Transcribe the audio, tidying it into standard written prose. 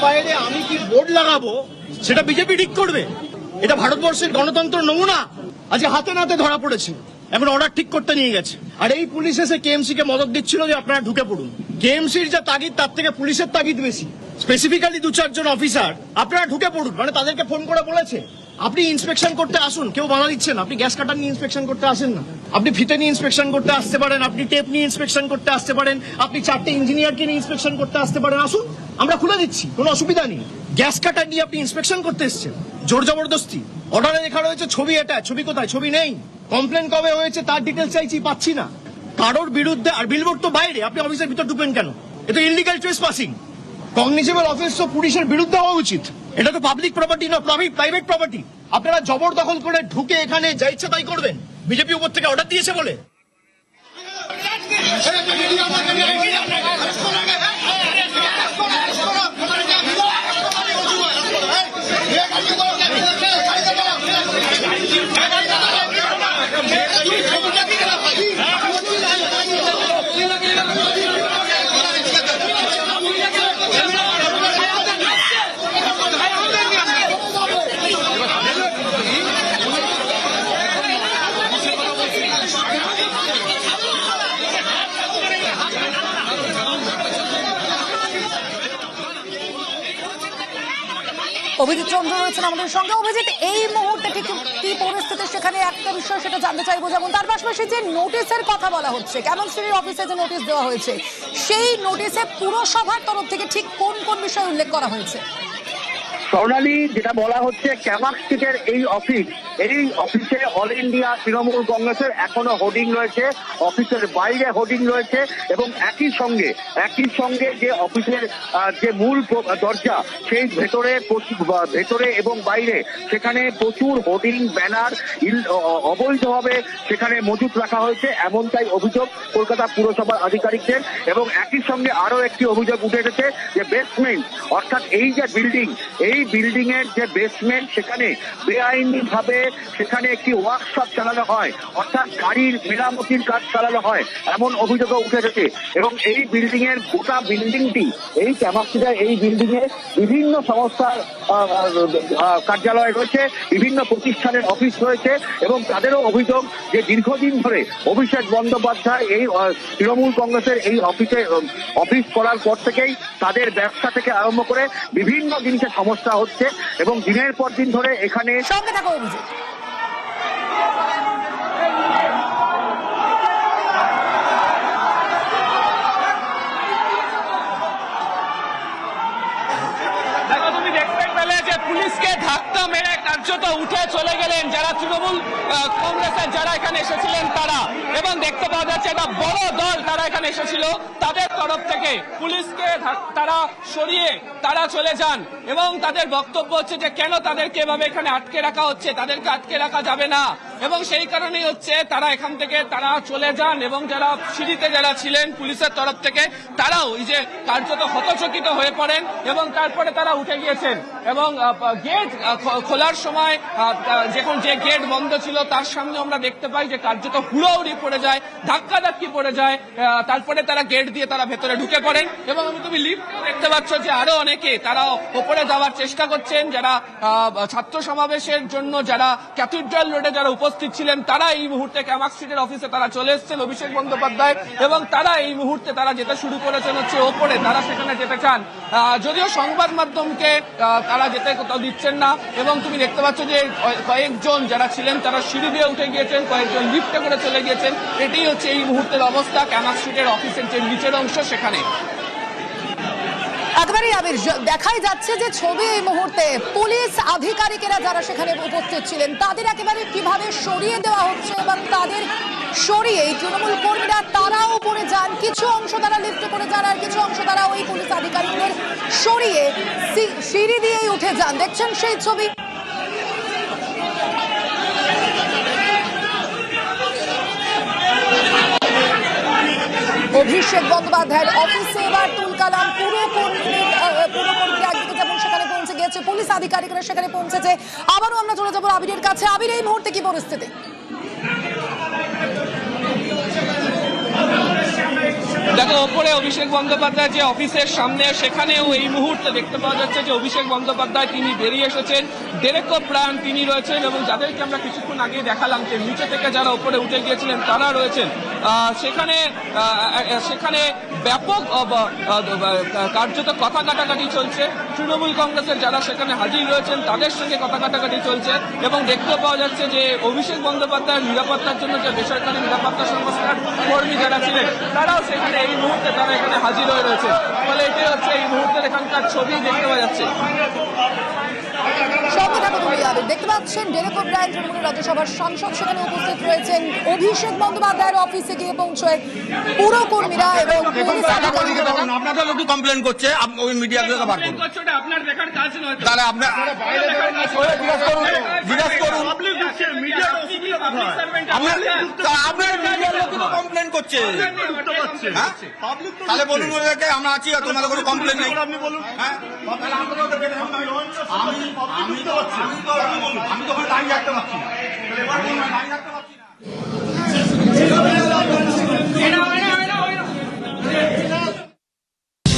বাইরে আমি কি বোর্ড লাগাবো সেটা বিজেপি ঠিক করবে? এটা ভারতবর্ষের গণতন্ত্র নমুনা আজকে হাতে নাতে ধরা পড়েছে, এখন অর্ডার ঠিক করতে নিয়ে গেছে। আর এই পুলিশ এসে কেএমসি কে মদত দিচ্ছিল যে আপনারা ঢুকে পড়ুন। কেএমসির যা তাগিদ তার থেকে পুলিশের তাগিদ বেশি। স্পেসিফিক্যালি 2-4 জন অফিসার আপনারা ঢুকে পড়ুন, মানে তাদেরকে ফোন করে বলেছে আপনি ইন্সপেকশন করতে আসুন, কেউ বাধা দিচ্ছেন। আপনি গ্যাস কাটার নিয়ে ইন্সপেকশন করতে আসেন না, আপনি ফিতে নিয়ে ইন্সপেকশন করতে আসতে পারেন, আপনি টেপ নিয়ে ইন্সপেকশন করতে আসতে পারেন, আপনি 4টে ইঞ্জিনিয়ারকে নিয়ে ইন্সপেকশন করতে আসতে পারেন, আসুন আমরা খুলে দিচ্ছি, কোনো অসুবিধা নেই। গ্যাস কাটার নিয়ে আপনি ইন্সপেকশন করতে এসছেন, জোর জবরদস্তি। অর্ডারে লেখা রয়েছে ছবি, এটা ছবি কোথায়? ছবি নেই। কমপ্লেন কবে হয়েছে তার ডিটেলস চাইছি, পাচ্ছি না। কারোর বিরুদ্ধে, আর বিলবোর্ড তো বাইরে, আপনি অফিসের ভিতর ঢুকবেন কেন? এটা ইললিগাল ট্রেসপাসিং। কগনিজেবল অফেন্স তো পুলিশের বিরুদ্ধে হওয়া উচিত। এটা তো পাবলিক প্রপার্টি না, প্রাইভেট প্রপার্টি। আপনারা জবরদখল করে ঢুকে এখানে যা ইচ্ছা তাই করবেন, বিজেপি উপর থেকে অর্ডার দিয়েছে বলে। অভিজিৎ চন্দ্র রয়েছেন আমাদের সঙ্গে। অভিজিৎ, এই মুহূর্তে ঠিক কি পরিস্থিতি সেখানে একটা বিষয় সেটা জানতে চাইবো, যেমন তার পাশাপাশি যে নোটিশের কথা বলা হচ্ছে, কেমন শ্রেণীর অফিসে যে নোটিশ দেওয়া হয়েছে, সেই নোটিশে পুরসভার তরফ থেকে ঠিক কোন কোন বিষয় উল্লেখ করা হয়েছে? স্বর্ণালী, যেটা বলা হচ্ছে ক্যামাক স্ট্রিটের এই অফিসে অল ইন্ডিয়া তৃণমূল কংগ্রেসের এখনো হোর্ডিং রয়েছে, অফিসের বাইরে হোর্ডিং রয়েছে, এবং একই সঙ্গে যে অফিসের যে মূল দরজা সেই ভেতরে এবং বাইরে সেখানে প্রচুর হোর্ডিং ব্যানার অবৈধভাবে সেখানে মজুত রাখা হয়েছে, এমনটাই অভিযোগ কলকাতা পুরসভার আধিকারিকদের। এবং একই সঙ্গে আরো একটি অভিযোগ উঠে এসেছে যে বেসমেন্ট, অর্থাৎ এই যে বিল্ডিং এর যে বেসমেন্ট, সেখানে বেআইনি ভাবে সেখানে একটি ওয়ার্কশপ চালানো হয়, অর্থাৎ গাড়ির মেরামতির কাজ চালানো হয়, এমন অভিযোগও উঠে এসেছে। এবং এই বিল্ডিং এর গোটা বিল্ডিংটি, এই ক্যামাক্সিটার এই বিল্ডিং এ বিভিন্ন সংস্থার কার্যালয় রয়েছে, বিভিন্ন প্রতিষ্ঠানের অফিস রয়েছে, এবং তাদেরও অভিযোগ যে দীর্ঘদিন ধরে অভিষেক বন্দ্যোপাধ্যায় এই তৃণমূল কংগ্রেসের এই অফিস করার পর থেকেই তাদের ব্যবসা থেকে আরম্ভ করে বিভিন্ন জিনিসের সমস্যা হচ্ছে, এবং দিনের পর দিন ধরে এখানে সঙ্গে থাকো অভিজিৎ। তুমি দেখতে পেলে যে পুলিশকে ধাক্কা মেরে কার্যত উঠে চলে গেলেন যারা তৃণমূল কংগ্রেসের যারা এখানে এসেছিলেন তারা, এবং দেখতে পাওয়া যাচ্ছে একটা বড় দল তারা এখানে এসেছিল, তাদের তরফ থেকে পুলিশকে তারা সরিয়ে তারা চলে যান। এবং তাদের বক্তব্য হচ্ছে যে কেন তাদেরকে এভাবে এখানে আটকে রাখা হচ্ছে, তাদেরকে আটকে রাখা যাবে না, এবং সেই কারণেই হচ্ছে তারা এখান থেকে তারা চলে যান। এবং যারা সিঁড়িতে যারা ছিলেন পুলিশের তরফ থেকে তারাও এই যে কার্যত হতচকিত হয়ে পড়েন, এবং তারপরে তারা উঠে গিয়েছেন। এবং গেট খোলার সময় যখন যে গেট বন্ধ ছিল তার সামনে আমরা দেখতে পাই যে কার্যত হুড়োহুড়ি পড়ে যায়, ধাক্কাধাক্কি পড়ে যায়, তারপরে তারা গেট দিয়ে তারা ভেতরে ঢুকে পড়েন। এবং তুমি লিফট দেখতে পাচ্ছ যে আরো অনেকে তারা ওপরে যাওয়ার চেষ্টা করছেন, যারা ছাত্র সমাবেশের জন্য যারা ক্যাথিড্রাল রোডে যারা উপস্থিত ছিলেন তারা এই মুহূর্তে ক্যামাক স্ট্রিটের অফিসে তারা চলে এসেছেন অভিষেক বন্দ্যোপাধ্যায়, এবং তারা এই মুহূর্তে তারা যেতে শুরু করেছেন হচ্ছে ওপরে, তারা সেখানে যেতে চান। যদিও সংবাদ মাধ্যমকে তারা যেতে কোথাও দিচ্ছেন না, এবং তুমি দেখতে পাচ্ছ যে কয়েকজন যারা ছিলেন তারা সিঁড়ি দিয়ে উঠে গিয়েছেন, কয়েকজন লিফটে করে চলে গিয়েছেন। এটাই হচ্ছে এই মুহূর্তের অবস্থা ক্যামাক স্ট্রিটের অফিসের যে নিচের অংশ সেখানে। একেবারে আবির, দেখাই যাচ্ছে যে ছবি এই মুহূর্তে পুলিশ আধিকারিকেরা যারা সেখানে উপস্থিত ছিলেন তাদের একেবারে কিভাবে সরিয়ে দেওয়া হচ্ছে, এবং তাদের সরিয়ে তৃণমূল কর্মীরা তারাও উপরে যান, কিছু অংশ তারা লিফটে করে যান, আর কিছু অংশ তারা ওই পুলিশ আধিকারিকদের সরিয়ে সিঁড়ি দিয়েই উঠে যান। দেখছেন সেই ছবি। অভিষেক বন্দ্যোপাধ্যায়ের অফিসে এবার তুলকালাম, পুরো কর্মীরা একদিকে যেমন সেখানে পৌঁছে গিয়েছে, পুলিশ আধিকারিকরা সেখানে পৌঁছেছে। আবারও আমরা চলে যাবো আবিরের কাছে। আবির, এই মুহূর্তে কি পরিস্থিতি? দেখো তো ওপরে অভিষেক বন্দ্যোপাধ্যায় যে অফিসের সামনে, সেখানেও এই মুহূর্তে দেখতে পাওয়া যাচ্ছে যে অভিষেক বন্দ্যোপাধ্যায় তিনি বেরিয়ে এসেছেন, ডেরেক ওব্রায়ান তিনি রয়েছেন, এবং যাদেরকে আমরা কিছুক্ষণ আগে দেখালাম যে নিচে থেকে যারা উপরে উঠে গিয়েছিলেন তারা রয়েছেন। সেখানে ব্যাপক কার্যত কথা কাটাকাটি চলছে। তৃণমূল কংগ্রেসের যারা সেখানে হাজির রয়েছেন তাদের সঙ্গে কথা কাটাকাটি চলছে, এবং দেখতে পাওয়া যাচ্ছে যে অভিষেক বন্দ্যোপাধ্যায়ের নিরাপত্তার জন্য যে বেসরকারি নিরাপত্তা সংস্থার কর্মী যারা ছিলেন তারাও সেখানে এই মুহূর্তে তারা এখানে হাজির হয়ে রয়েছে। ফলে এটাই হচ্ছে এই মুহূর্তের এখানকার ছবি দেখতে পাওয়া যাচ্ছে। দেখতে পাচ্ছেন ডেরেক ওব্রায়ান তৃণমূলের রাজ্যসভার সাংসদ সেখানে উপস্থিত রয়েছেন। অভিষেক বন্দ্যোপাধ্যায়ের অফিসে গিয়ে পৌঁছয় পুরো কর্মীরা এবং পুলিশ আধিকারিকেরা। আপনাদের লোক কমপ্লেন করছে, ওই মিডিয়াকে বার করুন। আপনার দেখার কাজ নয়, তাহলে আপনার জিজ্ঞাসা করুন। আপনার মিডিয়ার লোক কমপ্লেন করছে, তাহলে বলুন ওদেরকে আমরা আছি, তোমাদের কোনো কমপ্লেন নেই। আপনি বলুন, আমি তো দাঁড়িয়ে রাখতে পারছি না।